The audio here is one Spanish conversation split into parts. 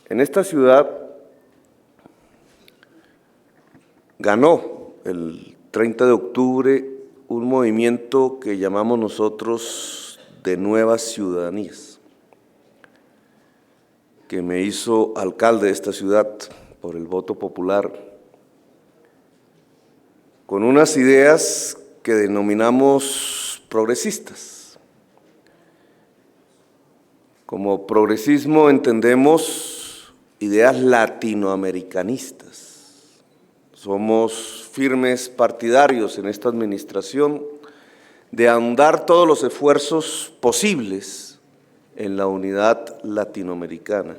En esta ciudad ganó el 30 de octubre un movimiento que llamamos nosotros de nuevas ciudadanías, que me hizo alcalde de esta ciudad por el voto popular, con unas ideas que denominamos progresistas. Como progresismo entendemos ideas latinoamericanistas. Somos firmes partidarios en esta administración de ahondar todos los esfuerzos posibles en la unidad latinoamericana.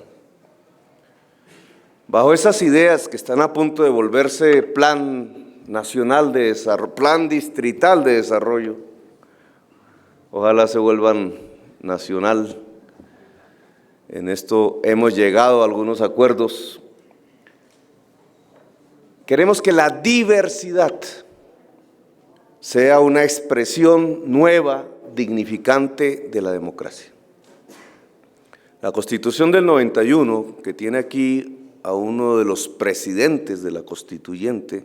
Bajo esas ideas que están a punto de volverse plan nacional de desarrollo, plan distrital de desarrollo, ojalá se vuelvan nacional. En esto hemos llegado a algunos acuerdos. Queremos que la diversidad sea una expresión nueva, dignificante de la democracia. La Constitución del 91, que tiene aquí a uno de los presidentes de la Constituyente,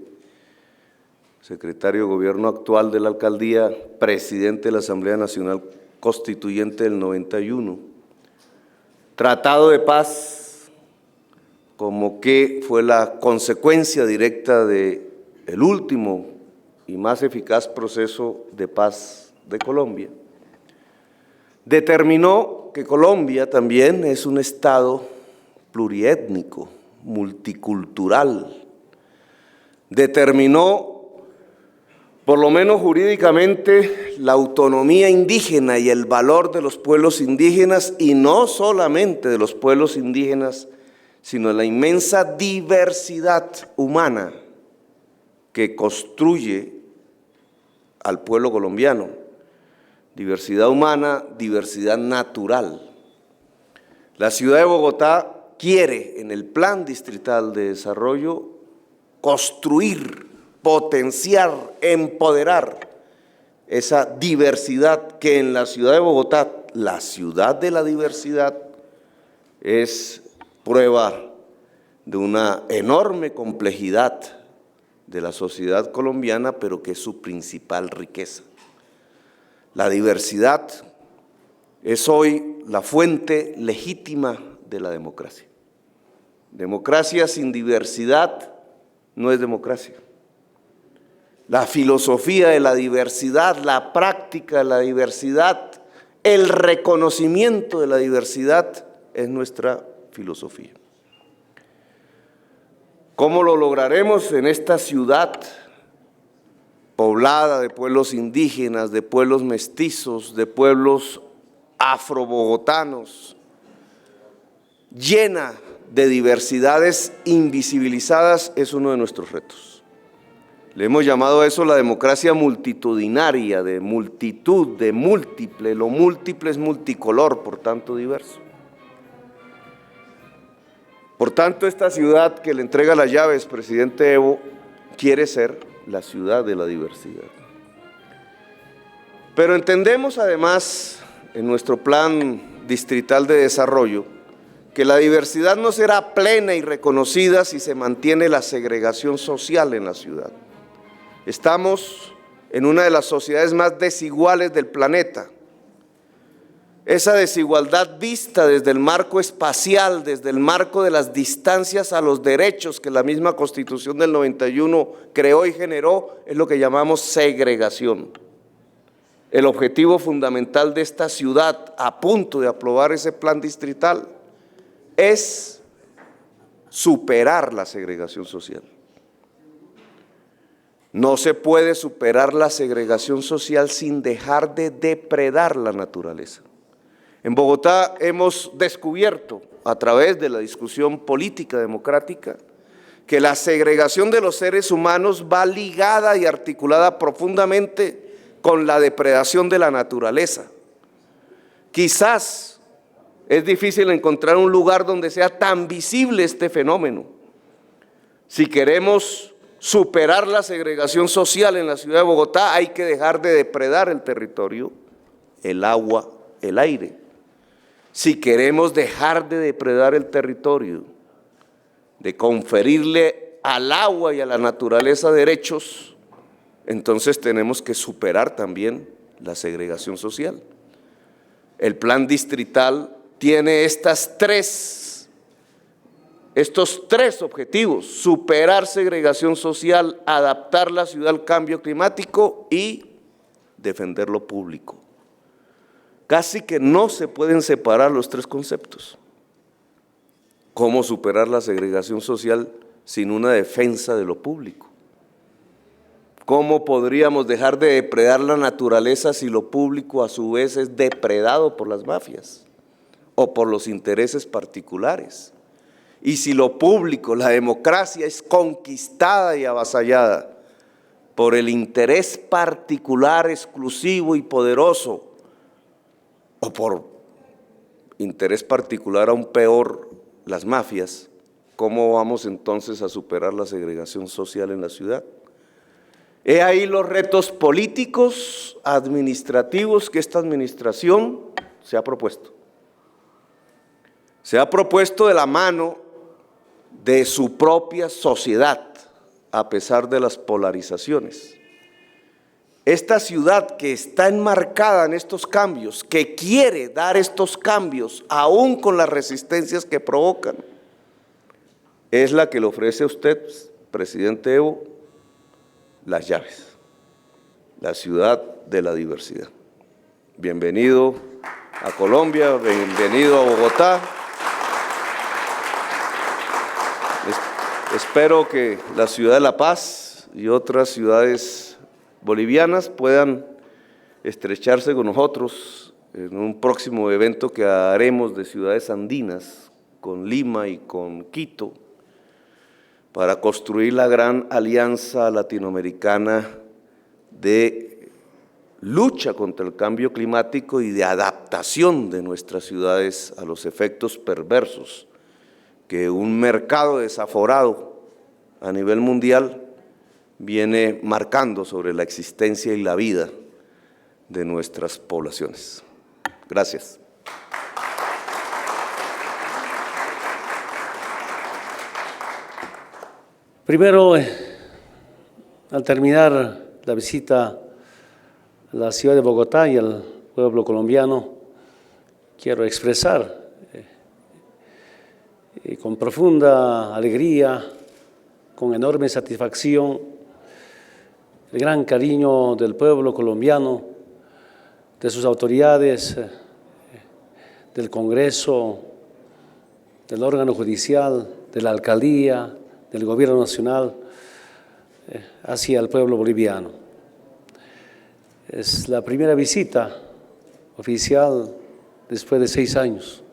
secretario de Gobierno actual de la Alcaldía, presidente de la Asamblea Nacional Constituyente del 91, Tratado de Paz, como que fue la consecuencia directa del último y más eficaz proceso de paz de Colombia, determinó que Colombia también es un estado pluriétnico, multicultural, determinó por lo menos jurídicamente la autonomía indígena y el valor de los pueblos indígenas, y no solamente de los pueblos indígenas, sino la inmensa diversidad humana que construye al pueblo colombiano. Diversidad humana, diversidad natural. La ciudad de Bogotá quiere, en el Plan Distrital de Desarrollo, construir, potenciar, empoderar esa diversidad que en la ciudad de Bogotá, la ciudad de la diversidad, es prueba de una enorme complejidad de la sociedad colombiana, pero que es su principal riqueza. La diversidad es hoy la fuente legítima de la democracia. Democracia sin diversidad no es democracia. La filosofía de la diversidad, la práctica de la diversidad, el reconocimiento de la diversidad es nuestra filosofía. ¿Cómo lo lograremos en esta ciudad poblada de pueblos indígenas, de pueblos mestizos, de pueblos afrobogotanos, llena de diversidades invisibilizadas? Es uno de nuestros retos. Le hemos llamado a eso la democracia multitudinaria, de multitud, de múltiple. Lo múltiple es multicolor, por tanto diverso. Por tanto, esta ciudad que le entrega las llaves, presidente Evo, quiere ser la ciudad de la diversidad. Pero entendemos además, en nuestro plan distrital de desarrollo, que la diversidad no será plena y reconocida si se mantiene la segregación social en la ciudad. Estamos en una de las sociedades más desiguales del planeta. Esa desigualdad vista desde el marco espacial, desde el marco de las distancias a los derechos que la misma Constitución del 91 creó y generó, es lo que llamamos segregación. El objetivo fundamental de esta ciudad, a punto de aprobar ese plan distrital, es superar la segregación social. No se puede superar la segregación social sin dejar de depredar la naturaleza. En Bogotá hemos descubierto, a través de la discusión política democrática, que la segregación de los seres humanos va ligada y articulada profundamente con la depredación de la naturaleza. Quizás es difícil encontrar un lugar donde sea tan visible este fenómeno. Si queremos superar la segregación social en la ciudad de Bogotá, hay que dejar de depredar el territorio, el agua, el aire. Si queremos dejar de depredar el territorio, de conferirle al agua y a la naturaleza derechos, entonces tenemos que superar también la segregación social. El plan distrital tiene estos tres objetivos: superar segregación social, adaptar la ciudad al cambio climático y defender lo público. Casi que no se pueden separar los tres conceptos. ¿Cómo superar la segregación social sin una defensa de lo público? ¿Cómo podríamos dejar de depredar la naturaleza si lo público a su vez es depredado por las mafias o por los intereses particulares? Y si lo público, la democracia, es conquistada y avasallada por el interés particular, exclusivo y poderoso, o por interés particular aún peor, las mafias, ¿cómo vamos entonces a superar la segregación social en la ciudad? He ahí los retos políticos, administrativos que esta administración se ha propuesto. Se ha propuesto de la mano de su propia sociedad, a pesar de las polarizaciones. Esta ciudad que está enmarcada en estos cambios, que quiere dar estos cambios, aún con las resistencias que provocan, es la que le ofrece a usted, presidente Evo, las llaves, la ciudad de la diversidad. Bienvenido a Colombia, bienvenido a Bogotá. Espero que la ciudad de La Paz y otras ciudades bolivianas puedan estrecharse con nosotros en un próximo evento que haremos de ciudades andinas con Lima y con Quito para construir la gran alianza latinoamericana de lucha contra el cambio climático y de adaptación de nuestras ciudades a los efectos perversos que un mercado desaforado a nivel mundial viene marcando sobre la existencia y la vida de nuestras poblaciones. Gracias. Primero, al terminar la visita a la ciudad de Bogotá y al pueblo colombiano, quiero expresar con profunda alegría, con enorme satisfacción, el gran cariño del pueblo colombiano, de sus autoridades, del Congreso, del órgano judicial, de la alcaldía, del gobierno nacional, hacia el pueblo boliviano. Es la primera visita oficial después de 6 años.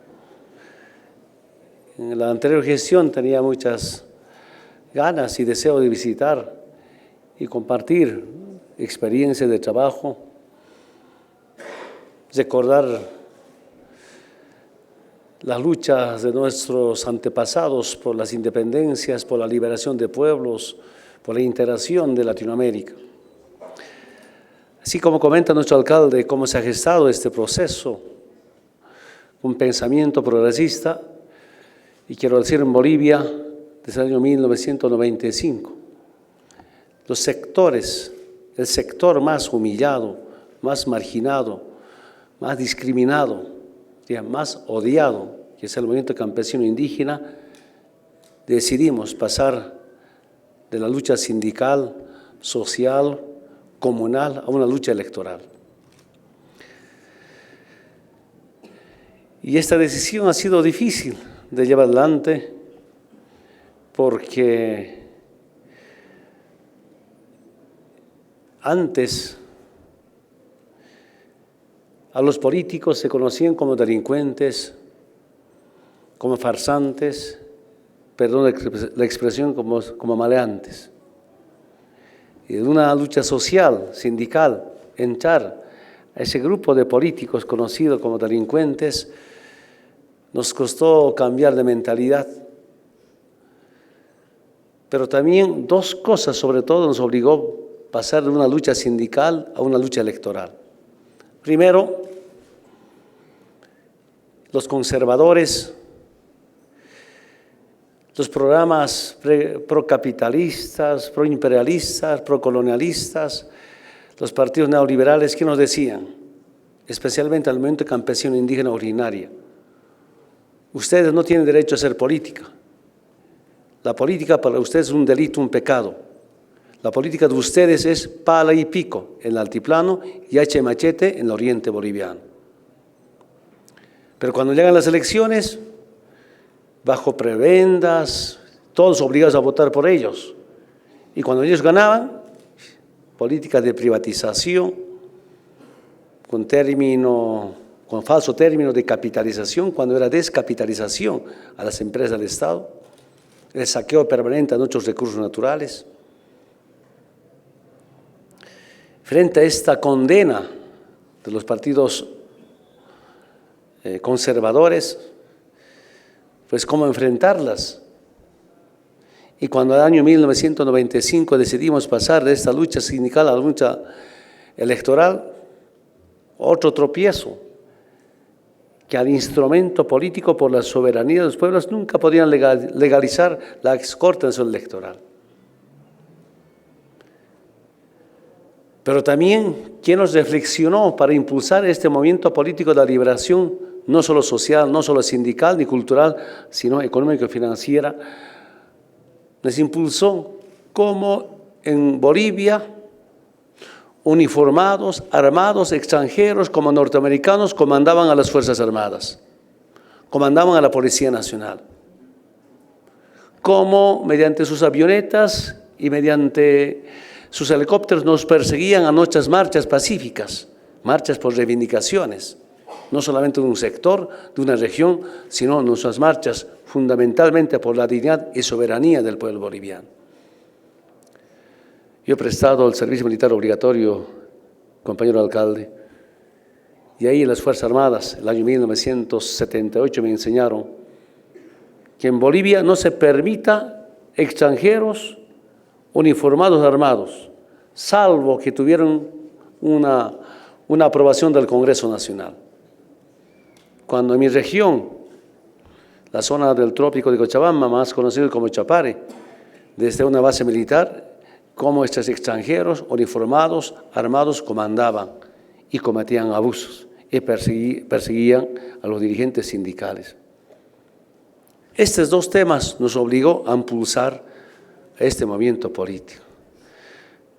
En la anterior gestión tenía muchas ganas y deseo de visitar y compartir experiencias de trabajo, recordar las luchas de nuestros antepasados por las independencias, por la liberación de pueblos, por la integración de Latinoamérica. Así como comenta nuestro alcalde, cómo se ha gestado este proceso, un pensamiento progresista, y quiero decir en Bolivia, desde el año 1995, los sectores, el sector más humillado, más marginado, más discriminado, más odiado, que es el movimiento campesino indígena, decidimos pasar de la lucha sindical, social, comunal, a una lucha electoral. Y esta decisión ha sido difícil de llevar adelante porque antes a los políticos se conocían como delincuentes, como farsantes, perdón la expresión, como maleantes. Y en una lucha social, sindical, entrar a ese grupo de políticos conocidos como delincuentes nos costó cambiar de mentalidad. Pero también 2 cosas sobre todo nos obligó a pasar de una lucha sindical a una lucha electoral. Primero, los conservadores, los programas procapitalistas, proimperialistas, procolonialistas, los partidos neoliberales, ¿qué nos decían? Especialmente al movimiento campesino indígena originaria. Ustedes no tienen derecho a hacer política. La política para ustedes es un delito, un pecado. La política de ustedes es pala y pico en el altiplano y hacha y machete en el oriente boliviano. Pero cuando llegan las elecciones, bajo prebendas, todos obligados a votar por ellos. Y cuando ellos ganaban, política de privatización, con falso término de capitalización, cuando era descapitalización a las empresas del Estado, el saqueo permanente a nuestros recursos naturales. Frente a esta condena de los partidos conservadores, pues cómo enfrentarlas. Y cuando en el año 1995 decidimos pasar de esta lucha sindical a la lucha electoral, otro tropiezo, que al instrumento político por la soberanía de los pueblos nunca podían legalizar la Corte Nacional Electoral. Pero también, ¿quién nos reflexionó para impulsar este movimiento político de la liberación, no solo social, no solo sindical ni cultural, sino económico y financiera? Nos impulsó como en Bolivia, uniformados, armados, extranjeros, como norteamericanos, comandaban a las Fuerzas Armadas, comandaban a la Policía Nacional, como mediante sus avionetas y mediante sus helicópteros nos perseguían a nuestras marchas pacíficas, marchas por reivindicaciones, no solamente de un sector, de una región, sino nuestras marchas fundamentalmente por la dignidad y soberanía del pueblo boliviano. Yo he prestado el servicio militar obligatorio, compañero alcalde, y ahí en las Fuerzas Armadas, el año 1978, me enseñaron que en Bolivia no se permita extranjeros uniformados armados, salvo que tuvieran una aprobación del Congreso Nacional. Cuando en mi región, la zona del trópico de Cochabamba, más conocido como Chapare, desde una base militar, como estos extranjeros uniformados, armados, comandaban y cometían abusos y perseguían a los dirigentes sindicales. Estos dos temas nos obligó a impulsar este movimiento político.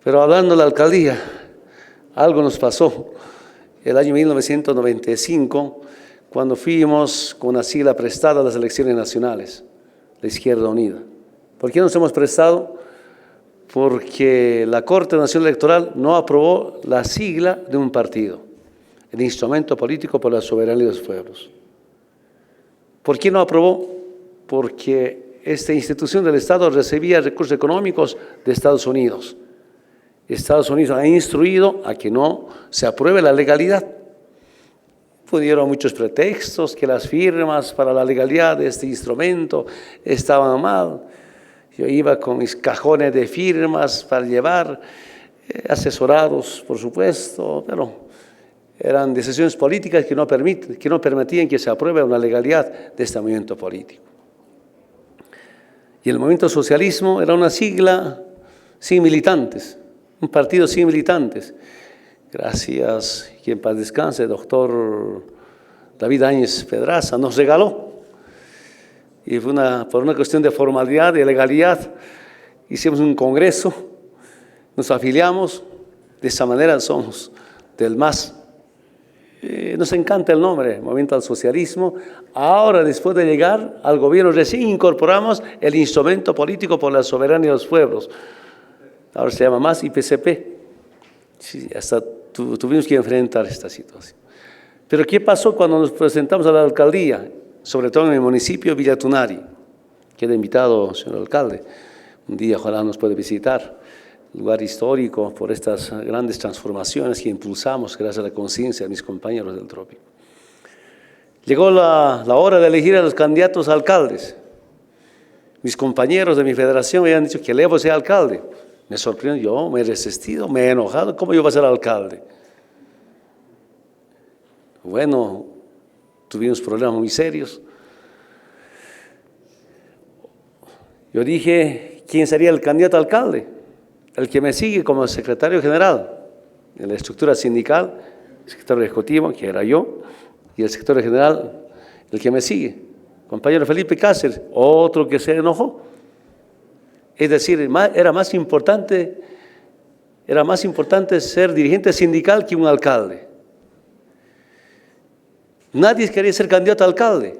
Pero hablando de la alcaldía, algo nos pasó el año 1995, cuando fuimos con una sigla prestada a las elecciones nacionales, la Izquierda Unida. ¿Por qué nos hemos prestado? Porque la Corte Nacional Electoral no aprobó la sigla de un partido, el instrumento político por la soberanía de los pueblos. ¿Por qué no aprobó? Porque esta institución del Estado recibía recursos económicos de Estados Unidos. Estados Unidos ha instruido a que no se apruebe la legalidad. Pudieron muchos pretextos, que las firmas para la legalidad de este instrumento estaban mal. Yo iba con mis cajones de firmas para llevar, asesorados, por supuesto, pero eran decisiones políticas que no permitían que se apruebe una legalidad de este movimiento político. Y el movimiento socialismo era una sigla sin militantes, un partido sin militantes. Gracias, que en paz descanse, doctor David Áñez Pedraza, nos regaló. Y fue por una cuestión de formalidad, de legalidad, hicimos un congreso, nos afiliamos, de esa manera somos del MAS. Nos encanta el nombre, Movimiento al Socialismo. Ahora, después de llegar al gobierno, recién incorporamos el instrumento político por la soberanía de los pueblos. Ahora se llama MAS IPCP. Sí, hasta tuvimos que enfrentar esta situación. Pero ¿qué pasó cuando nos presentamos a la alcaldía? Sobre todo en el municipio de Villa Tunari. Queda invitado, señor alcalde. Un día ojalá nos puede visitar. Lugar histórico por estas grandes transformaciones que impulsamos gracias a la conciencia de mis compañeros del trópico. Llegó la hora de elegir a los candidatos a alcaldes. Mis compañeros de mi federación me habían dicho que Levo sea alcalde. Me sorprendió, yo me he resistido, me he enojado. ¿Cómo yo voy a ser alcalde? Bueno, tuvimos problemas muy serios. Yo dije, ¿quién sería el candidato a alcalde? El que me sigue como secretario general en la estructura sindical, el secretario ejecutivo, que era yo, y el secretario general, el que me sigue, compañero Felipe Cáceres, otro que se enojó. Es decir, era más importante ser dirigente sindical que un alcalde. Nadie quería ser candidato a alcalde.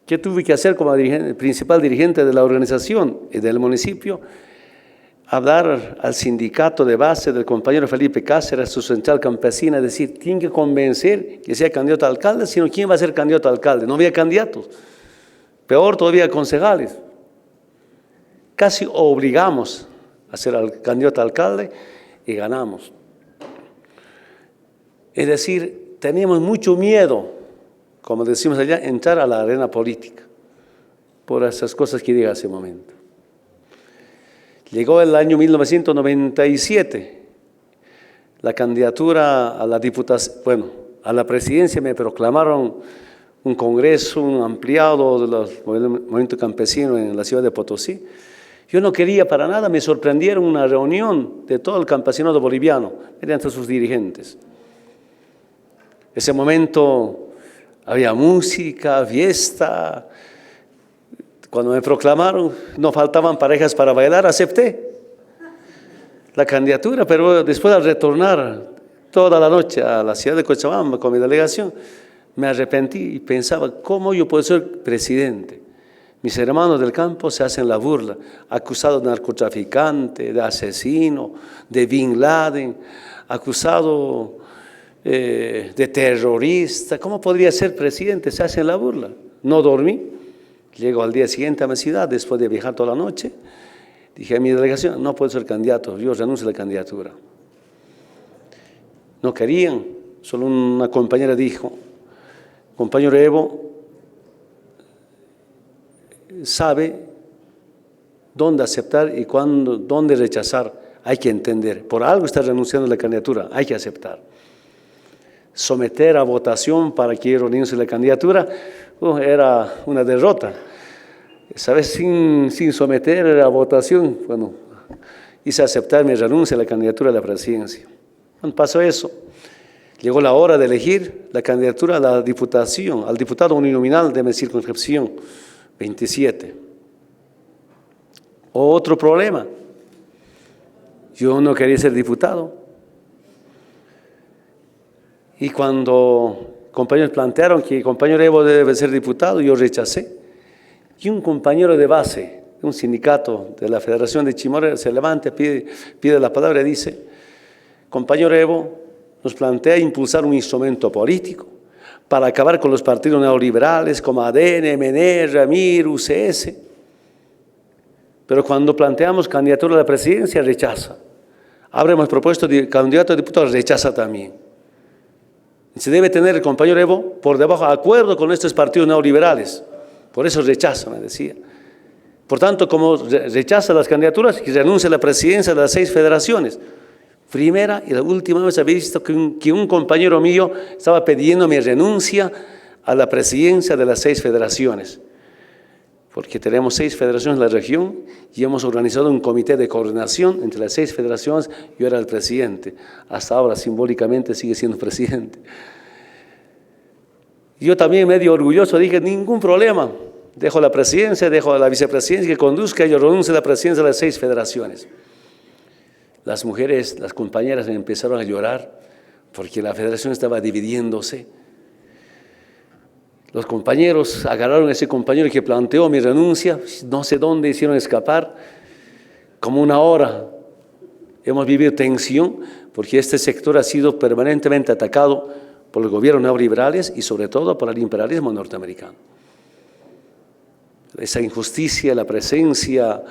¿Qué tuve que hacer como principal dirigente de la organización y del municipio? Hablar al sindicato de base del compañero Felipe Cáceres, su central campesina, decir, tienen que convencer que sea candidato a alcalde, sino ¿quién va a ser candidato a alcalde? No había candidatos. Peor todavía, concejales. Casi obligamos a ser candidato a alcalde y ganamos. Es decir, teníamos mucho miedo, como decimos allá, entrar a la arena política, por esas cosas que dije hace un momento. Llegó el año 1997, la candidatura a la diputación, a la presidencia me proclamaron un congreso, un ampliado de los movimientos campesinos en la ciudad de Potosí. Yo no quería para nada, me sorprendieron una reunión de todo el campesinado boliviano, mediante sus dirigentes. Ese momento había música, fiesta. Cuando me proclamaron, no faltaban parejas para bailar, acepté la candidatura, pero después al retornar toda la noche a la ciudad de Cochabamba con mi delegación, me arrepentí y pensaba, ¿cómo yo puedo ser presidente? Mis hermanos del campo se hacen la burla, acusados de narcotraficante, de asesino, de Bin Laden, acusado de terrorista. ¿Cómo podría ser presidente? Se hacen la burla. No dormí. Llego al día siguiente a mi ciudad, después de viajar toda la noche. Dije a mi delegación, no puedo ser candidato, yo renuncio a la candidatura. No querían, solo una compañera dijo, compañero Evo sabe dónde aceptar y cuándo, dónde rechazar. Hay que entender, por algo está renunciando a la candidatura, hay que aceptar. Someter a votación para que yo renuncie a la candidatura era una derrota. ¿Sabes? Sin someter a votación, bueno, hice aceptar mi renuncia a la candidatura a la presidencia. Cuando pasó eso, llegó la hora de elegir la candidatura a la diputación, al diputado uninominal de mi circunscripción 27. Otro problema, yo no quería ser diputado. Y cuando compañeros plantearon que el compañero Evo debe ser diputado, yo rechacé. Y un compañero de base, un sindicato de la Federación de Chimoré, se levanta, pide la palabra y dice, compañero Evo nos plantea impulsar un instrumento político para acabar con los partidos neoliberales como ADN, MNE, Ramir, UCS. Pero cuando planteamos candidatura a la presidencia, rechaza. Ahora hemos propuesto candidato a diputado, rechaza también. Se debe tener el compañero Evo por debajo de acuerdo con estos partidos neoliberales. Por eso rechaza, me decía. Por tanto, como rechaza las candidaturas, que renuncia a la presidencia de las 6 federaciones. Primera y la última vez había visto que un compañero mío estaba pidiendo mi renuncia a la presidencia de las 6 federaciones. Porque tenemos 6 federaciones en la región y hemos organizado un comité de coordinación entre las 6 federaciones. Yo era el presidente. Hasta ahora, simbólicamente, sigue siendo presidente. Yo también medio orgulloso dije, ningún problema. Dejo la presidencia, dejo a la vicepresidencia que conduzca, yo renuncio a la presidencia de las 6 federaciones. Las mujeres, las compañeras me empezaron a llorar porque la federación estaba dividiéndose. Los compañeros agarraron a ese compañero que planteó mi renuncia, no sé dónde hicieron escapar, como una hora. Hemos vivido tensión porque este sector ha sido permanentemente atacado por los gobiernos neoliberales y sobre todo por el imperialismo norteamericano. Esa injusticia, la presencia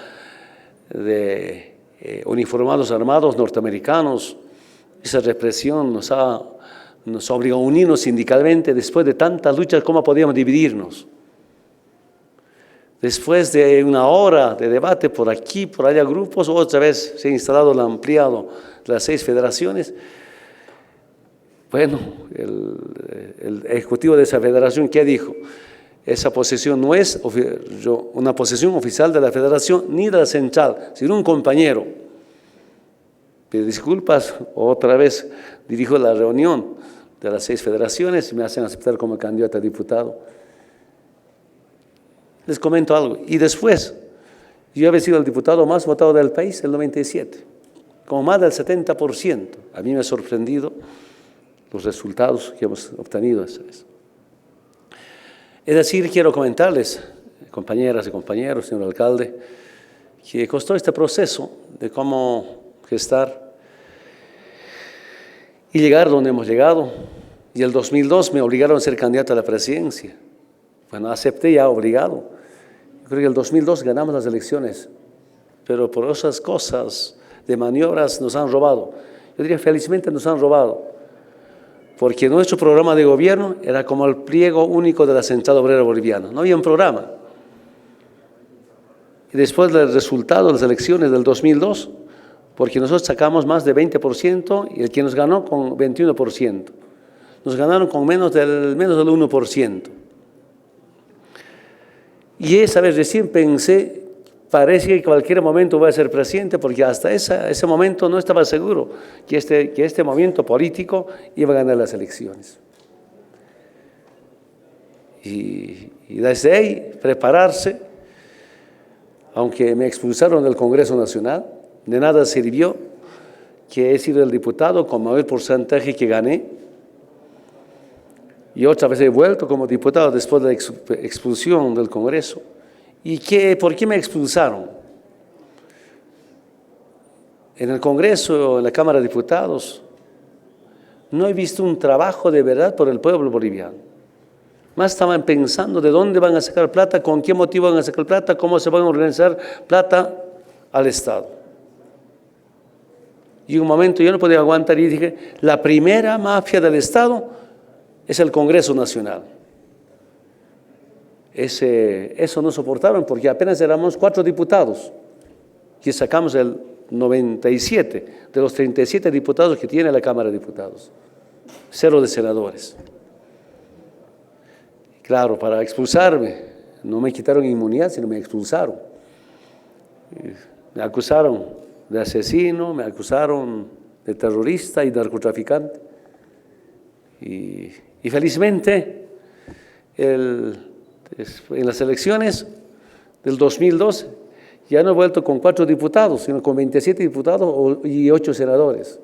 de uniformados armados norteamericanos, esa represión nos obligó a unirnos sindicalmente después de tantas luchas. ¿Cómo podíamos dividirnos? Después de una hora de debate por aquí, por allá grupos, otra vez se ha instalado el ampliado de las 6 federaciones. Bueno, el ejecutivo de esa federación, ¿qué dijo? Esa posesión no es una posesión oficial de la federación ni de la central, sino un compañero. Pido disculpas, otra vez dirijo la reunión de las 6 federaciones y me hacen aceptar como candidato a diputado. Les comento algo. Y después, yo había sido el diputado más votado del país, el 97, como más del 70%. A mí me ha sorprendido los resultados que hemos obtenido esa vez. Es decir, quiero comentarles, compañeras y compañeros, señor alcalde, que costó este proceso de cómo gestar y llegar donde hemos llegado. Y el 2002 me obligaron a ser candidato a la presidencia. Bueno, acepté ya obligado. Creo que el 2002 ganamos las elecciones, pero por esas cosas de maniobras nos han robado. Yo diría, felizmente nos han robado, porque nuestro programa de gobierno era como el pliego único de la Central Obrera Boliviana. No había un programa. Y después del resultado de las elecciones del 2002, porque nosotros sacamos más de 20% y el que nos ganó con 21%. Nos ganaron con menos del 1%. Y esa vez recién pensé, parece que en cualquier momento voy a ser presidente, porque hasta ese momento no estaba seguro que este movimiento político iba a ganar las elecciones. Y desde ahí prepararse, aunque me expulsaron del Congreso Nacional, de nada sirvió que he sido el diputado con mayor porcentaje que gané. Y otra vez he vuelto como diputado después de la expulsión del Congreso. ¿Y por qué me expulsaron? En el Congreso, en la Cámara de Diputados, no he visto un trabajo de verdad por el pueblo boliviano. Más estaban pensando de dónde van a sacar plata, con qué motivo van a sacar plata, cómo se van a organizar plata al Estado. Y un momento yo no podía aguantar y dije, la primera mafia del Estado es el Congreso Nacional. Eso no soportaron porque apenas éramos 4 diputados que sacamos el 97 de los 37 diputados que tiene la Cámara de Diputados. 0 de senadores. Claro, para expulsarme, no me quitaron inmunidad, sino me expulsaron. Me acusaron de asesino, me acusaron de terrorista y narcotraficante. Y felizmente, en las elecciones del 2002, ya no he vuelto con 4 diputados, sino con 27 diputados y 8 senadores.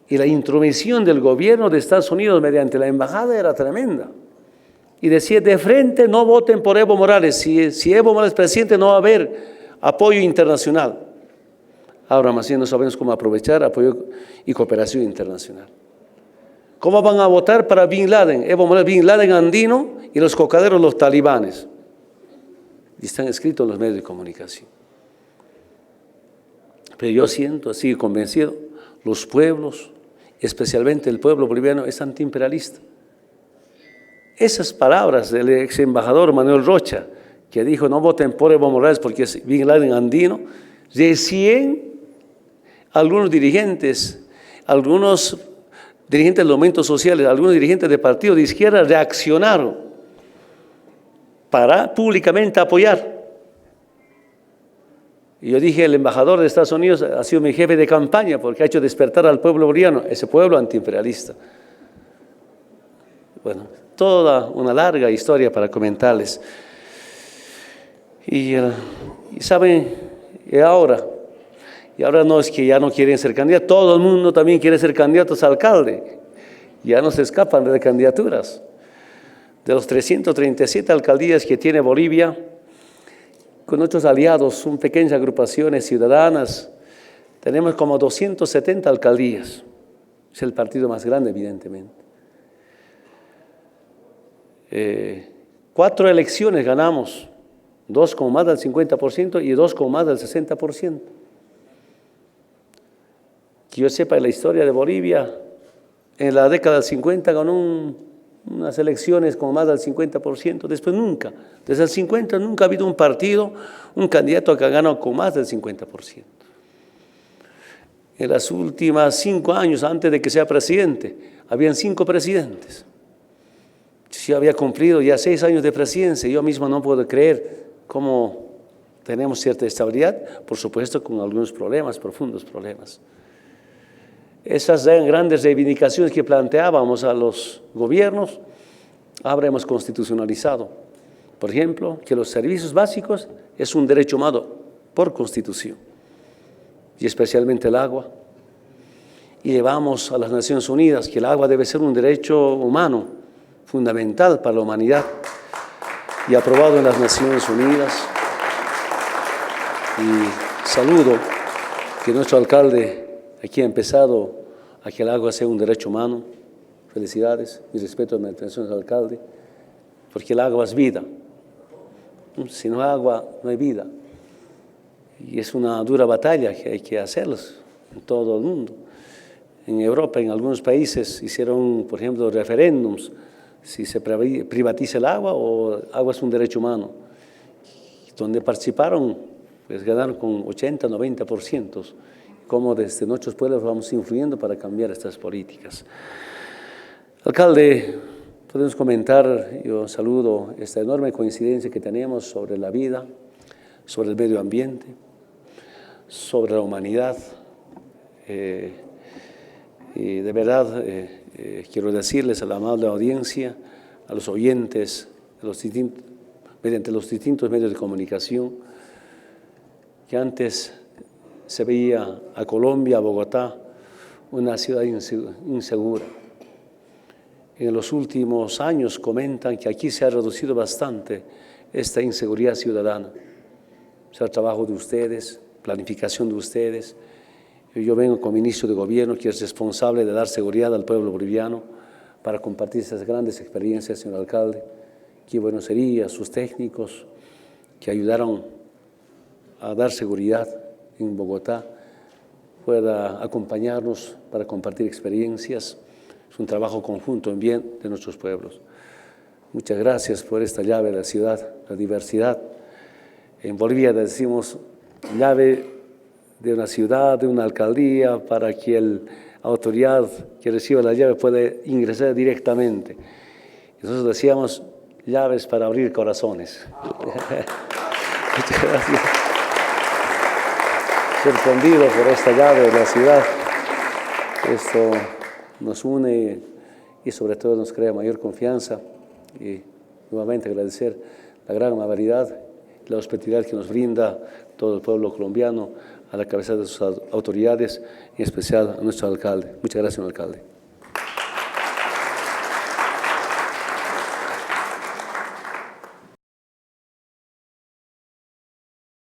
Y la intromisión del gobierno de Estados Unidos mediante la embajada era tremenda. Y decía, de frente no voten por Evo Morales. Si Evo Morales es presidente, no va a haber apoyo internacional. Ahora más bien no sabemos cómo aprovechar apoyo y cooperación internacional. ¿Cómo van a votar para Bin Laden? Evo Morales, Bin Laden andino y los cocaderos, los talibanes. Y están escritos en los medios de comunicación. Pero yo siento, así convencido, los pueblos, especialmente el pueblo boliviano, es antiimperialista. Esas palabras del ex embajador Manuel Rocha, que dijo no voten por Evo Morales porque es Bin Laden andino, recién algunos dirigentes de los movimientos sociales, algunos dirigentes de partidos de izquierda reaccionaron para públicamente apoyar. Y yo dije, el embajador de Estados Unidos ha sido mi jefe de campaña porque ha hecho despertar al pueblo boliviano, ese pueblo antiimperialista. Bueno, toda una larga historia para comentarles. Y saben, y ahora no es que ya no quieren ser candidatos, todo el mundo también quiere ser candidatos a alcalde. Ya no se escapan de las candidaturas. De los 337 alcaldías que tiene Bolivia, con nuestros aliados, son pequeñas agrupaciones ciudadanas, tenemos como 270 alcaldías. Es el partido más grande, evidentemente. 4 elecciones ganamos, 2 con más del 50% y 2 con más del 60%. Que yo sepa, en la historia de Bolivia, en la década del 50 ganó unas elecciones con más del 50%, después nunca, desde el 50 nunca ha habido un partido, un candidato que ha ganado con más del 50%. En las últimas 5 años, antes de que sea presidente, habían 5 presidentes. Yo había cumplido ya 6 años de presidencia. Yo mismo no puedo creer cómo tenemos cierta estabilidad, por supuesto con algunos problemas, profundos problemas. Esas eran grandes reivindicaciones que planteábamos a los gobiernos, ahora hemos constitucionalizado. Por ejemplo, que los servicios básicos es un derecho humano por Constitución, y especialmente el agua. Y llevamos a las Naciones Unidas que el agua debe ser un derecho humano fundamental para la humanidad, y aprobado en las Naciones Unidas. Y saludo que nuestro alcalde aquí ha empezado a que el agua sea un derecho humano. Felicidades, mi respeto a mi atención al alcalde, porque el agua es vida. Si no hay agua, no hay vida. Y es una dura batalla que hay que hacerlos en todo el mundo. En Europa, en algunos países, hicieron, por ejemplo, referéndums, si se privatiza el agua o el agua es un derecho humano. Donde participaron, pues ganaron con 80-90%. Cómo desde nuestros pueblos vamos influyendo para cambiar estas políticas. Alcalde, podemos comentar, yo saludo esta enorme coincidencia que tenemos sobre la vida, sobre el medio ambiente, sobre la humanidad. Y de verdad quiero decirles a la amable audiencia, a los oyentes, mediante los distintos medios de comunicación, que antes se veía a Colombia, a Bogotá, una ciudad insegura. En los últimos años comentan que aquí se ha reducido bastante esta inseguridad ciudadana. Es el trabajo de ustedes, planificación de ustedes. Yo vengo como ministro de Gobierno, que es responsable de dar seguridad al pueblo boliviano, para compartir esas grandes experiencias, señor alcalde. Qué bueno sería sus técnicos que ayudaron a dar seguridad en Bogotá, pueda acompañarnos para compartir experiencias. Es un trabajo conjunto en bien de nuestros pueblos. Muchas gracias por esta llave de la ciudad, la diversidad. En Bolivia decimos llave de una ciudad, de una alcaldía, para que la autoridad que reciba la llave pueda ingresar directamente. Nosotros decíamos llaves para abrir corazones. Muchas gracias. Sorprendido por esta llave de la ciudad. Esto nos une y sobre todo nos crea mayor confianza, y nuevamente agradecer la gran amabilidad y la hospitalidad que nos brinda todo el pueblo colombiano a la cabeza de sus autoridades, en especial a nuestro alcalde. Muchas gracias, señor alcalde.